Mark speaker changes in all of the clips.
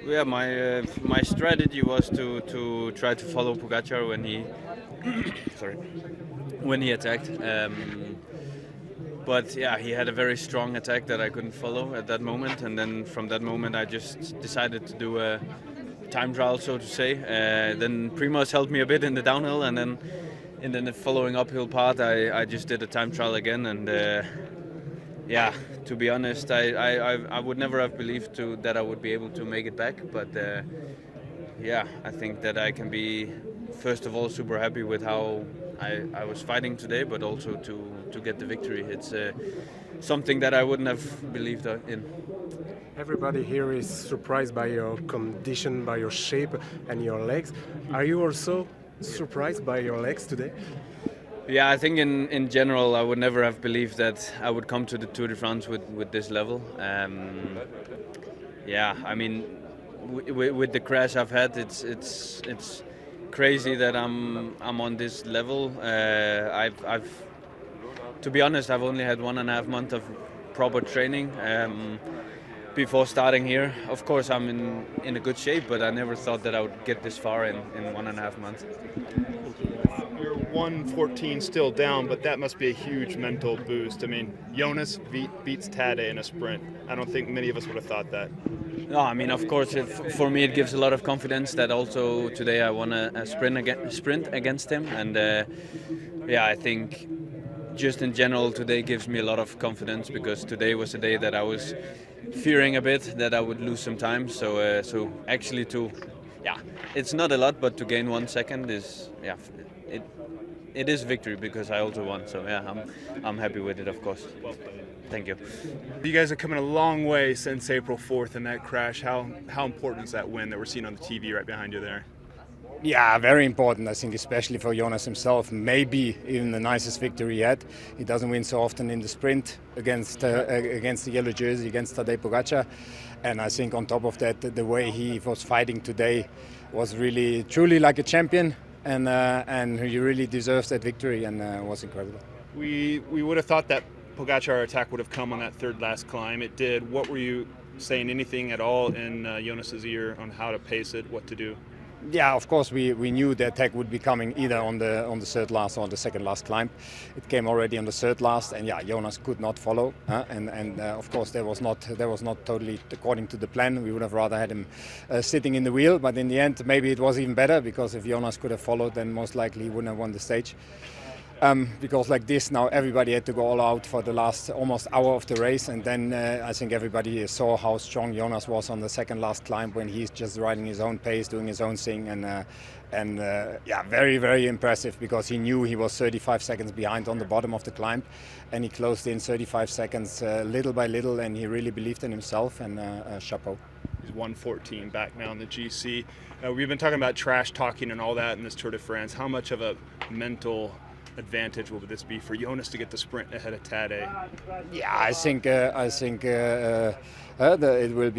Speaker 1: Yeah, my strategy was to try to follow Pogacar when he sorry when he attacked. But yeah, he had a very strong attack that I couldn't follow at that moment, and then from that moment I just decided to do a time trial, so to say. Then Primoz helped me a bit in the downhill, and then in the following uphill part I just did a time trial again, and yeah, to be honest, I would never have believed that I would be able to make it back, but yeah, I think that I can be, first of all, super happy with how I was fighting today, but also to get the victory. It's something that I wouldn't have believed in.
Speaker 2: Everybody here is surprised by your condition, by your shape and your legs. Are you also surprised by your legs today?
Speaker 1: Yeah, I think in general I would never have believed that I would come to the Tour de France with this level. Yeah, I mean, with the crash I've had, it's crazy that I'm on this level. I've to be honest, I've only had 1.5 months of proper training before starting here. Of course, I'm in a good shape, but I never thought that I would get this far in 1.5 months.
Speaker 3: You're 1:14 still down, but that must be a huge mental boost. I mean, Jonas beats Tadej in a sprint. I don't think many of us would have thought that.
Speaker 1: No, I mean, of course, for me it gives a lot of confidence that also today I won a sprint against him, and yeah, I think just in general today gives me a lot of confidence, because today was a day that I was fearing a bit that I would lose some time. So actually it's not a lot, but to gain 1 second is it is victory, because I also won. So yeah, I'm happy with it, of course. Thank you.
Speaker 3: You guys are coming a long way since April 4th in that crash. How important is that win that we're seeing on the TV right behind you there?
Speaker 4: Yeah, very important, I think, especially for Jonas himself. Maybe even the nicest victory yet. He doesn't win so often in the sprint against the yellow jersey, against Tadej Pogacar. And I think on top of that, the way he was fighting today was really, truly like a champion. And he really deserves that victory, and was incredible.
Speaker 3: We would have thought that Pogacar attack would have come on that third last climb. It did. What were you saying, anything at all in Jonas's ear on how to pace it, what to do?
Speaker 4: Yeah, of course we knew the attack would be coming either on the third last or the second last climb. It came already on the third last, and yeah, Jonas could not follow. And of course that was not totally according to the plan. We would have rather had him sitting in the wheel, but in the end maybe it was even better, because if Jonas could have followed, then most likely he wouldn't have won the stage. Because like this now everybody had to go all out for the last almost hour of the race, and then I think everybody saw how strong Jonas was on the second last climb, when he's just riding his own pace, doing his own thing, and yeah, very, very impressive, because he knew he was 35 seconds behind on the bottom of the climb, and he closed in 35 seconds little by little, and he really believed in himself, and chapeau.
Speaker 3: He's 1:14 back now in the GC. We've been talking about trash talking and all that in this Tour de France. How much of a mental advantage will this be for Jonas to get the sprint ahead of Tadej?
Speaker 4: Yeah, I think it will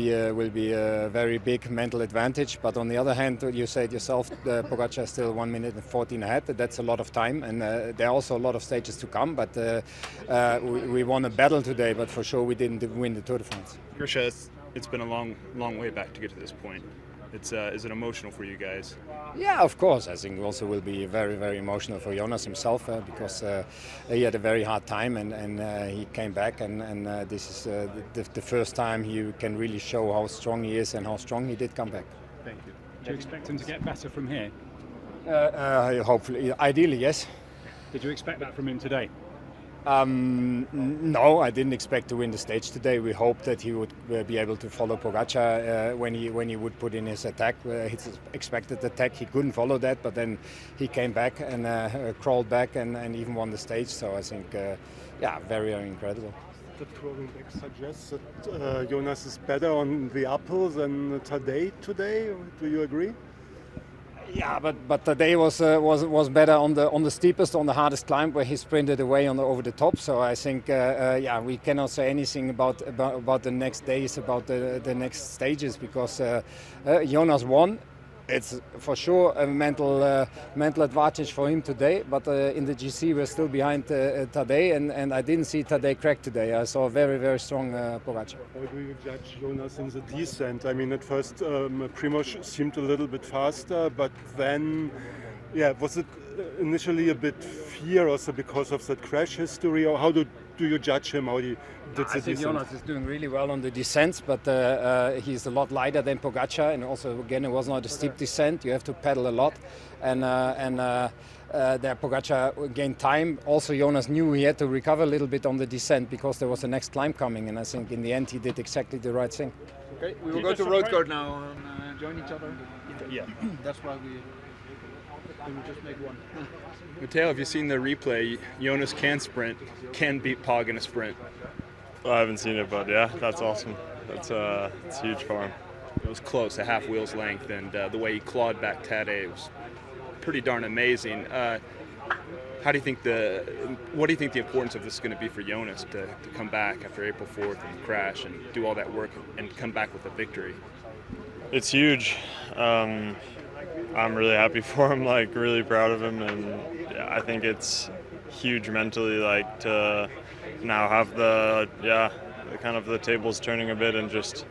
Speaker 4: be a very big mental advantage. But on the other hand, you said yourself, Pogacar is still 1 minute and 14 ahead. That's a lot of time, and there are also a lot of stages to come. But we won a battle today, but for sure we didn't win the Tour de France.
Speaker 3: Grisha, it's been a long way back to get to this point. Is it emotional for you guys?
Speaker 4: Yeah, of course. I think also will be very, very emotional for Jonas himself, because he had a very hard time, and he came back, and this is the first time he can really show how strong he is and how strong he did come back.
Speaker 5: Thank you. Do you expect him to get better from here?
Speaker 4: Hopefully, ideally, yes.
Speaker 5: Did you expect that from him today?
Speaker 4: No, I didn't expect to win the stage today. We hoped that he would be able to follow Pogacar when he would put in his attack, his expected attack. He couldn't follow that, but then he came back and crawled back and even won the stage. So I think, yeah, very, very incredible.
Speaker 6: The FloBikes suggests that Jonas is better on the uphill than Tadej today. Do you agree?
Speaker 4: Yeah, but today was better on the steepest, on the hardest climb, where he sprinted away over the top. So I think yeah, we cannot say anything about the next days, about the next stages, because Jonas won. it's for sure a mental advantage for him today. But in the GC, we're still behind Tadej, and I didn't see Tadej crack today. I saw a very, very strong Pogacar.
Speaker 6: How do you judge Jonas in the descent? I mean, at first, Primož seemed a little bit faster, but then, was it initially a bit fear also because of that crash history, or how do you judge him? How he did the
Speaker 4: I think
Speaker 6: descent?
Speaker 4: Jonas is doing really well on the descents, but he's a lot lighter than Pogacar, and also again it was not a steep descent. You have to pedal a lot, and there Pogacar gained time. Also, Jonas knew he had to recover a little bit on the descent because there was the next climb coming, and I think in the end he did exactly the right thing.
Speaker 7: Okay, we will go to road court now and join each other.
Speaker 3: Yeah.
Speaker 7: That's why we just make one.
Speaker 3: Matteo, have you seen the replay? Jonas can sprint, can beat Pog in a sprint.
Speaker 8: I haven't seen it, but yeah, that's awesome. It's huge for him.
Speaker 3: It was close, a half wheel's length, and the way he clawed back Tadej was pretty darn amazing. What do you think the importance of this is going to be for Jonas to come back after April 4th and crash and do all that work and come back with a victory?
Speaker 8: It's huge. I'm really happy for him, like really proud of him, and I think it's huge mentally, like to now have the kind of the tables turning a bit and just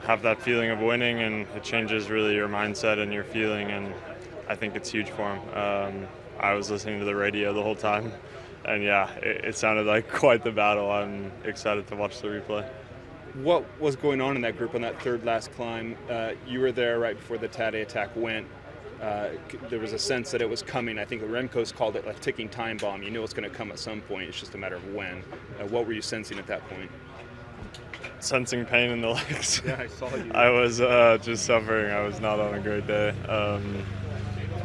Speaker 8: have that feeling of winning, and it changes really your mindset and your feeling, and I think it's huge for him. I was listening to the radio the whole time, and it sounded like quite the battle. I'm excited to watch the replay.
Speaker 3: What was going on in that group on that third last climb? You were there right before the Tadej attack went. There was a sense that it was coming. I think Remco's called it a ticking time bomb. You knew it was going to come at some point. It's just a matter of when. What were you sensing at that point?
Speaker 8: Sensing pain in the legs.
Speaker 3: Yeah, I saw you.
Speaker 8: I was just suffering. I was not on a great day.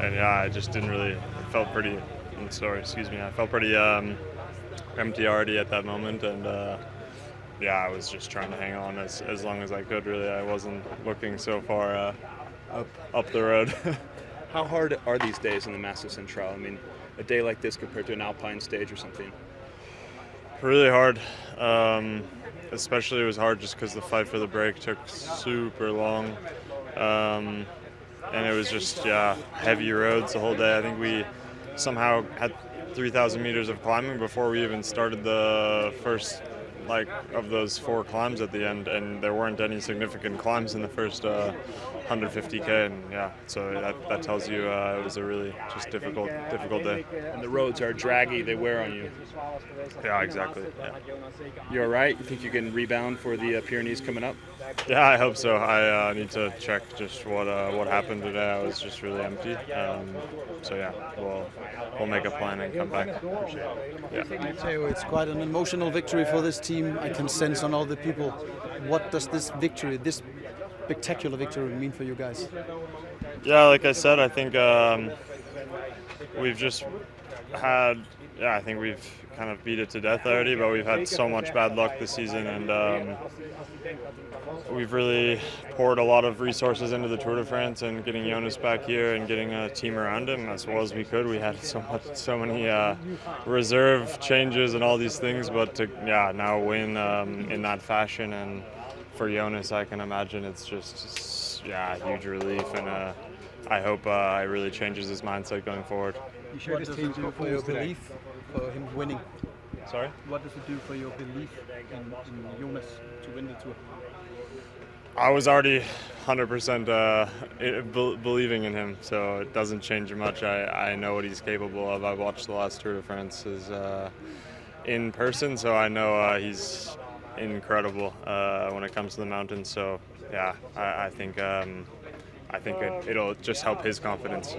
Speaker 8: I just didn't really. Felt pretty. I felt pretty empty already at that moment, and I was just trying to hang on as long as I could. Really, I wasn't looking so far up the road.
Speaker 3: How hard are these days in the Massive Central? I mean, a day like this compared to an Alpine stage or something?
Speaker 8: Really hard. Especially it was hard just because the fight for the break took super long. And it was just, heavy roads the whole day. I think we somehow had 3,000 meters of climbing before we even started the first of those 4 climbs at the end, and there weren't any significant climbs in the first 150K, and so that tells you it was a really just difficult day.
Speaker 3: And the roads are draggy, they wear on you.
Speaker 8: Yeah, exactly. Yeah.
Speaker 3: You all right? You think you can rebound for the Pyrenees coming up?
Speaker 8: Yeah, I hope so. I need to check just what happened today. I was just really empty. We'll make a plan and come back. Yeah.
Speaker 7: Matteo, it's quite an emotional victory for this team. I can sense on all the people. What does this victory, this spectacular victory, mean for you guys?
Speaker 8: Yeah, like I said, I think we've just had. Yeah, I think we've kind of beat it to death already, but we've had so much bad luck this season, and we've really poured a lot of resources into the Tour de France and getting Jonas back here and getting a team around him as well as we could. We had so many reserve changes and all these things, but to now win in that fashion, and for Jonas, I can imagine it's just a huge relief, and I hope it really changes his mindset going forward.
Speaker 7: What does it do for your belief for him winning?
Speaker 8: Sorry?
Speaker 7: What does it do for your belief in Jonas to win the Tour?
Speaker 8: I was already 100% believing in him, so it doesn't change much. I know what he's capable of. I watched the last Tour de France in person, so I know he's incredible when it comes to the mountains. So I think it'll just help his confidence.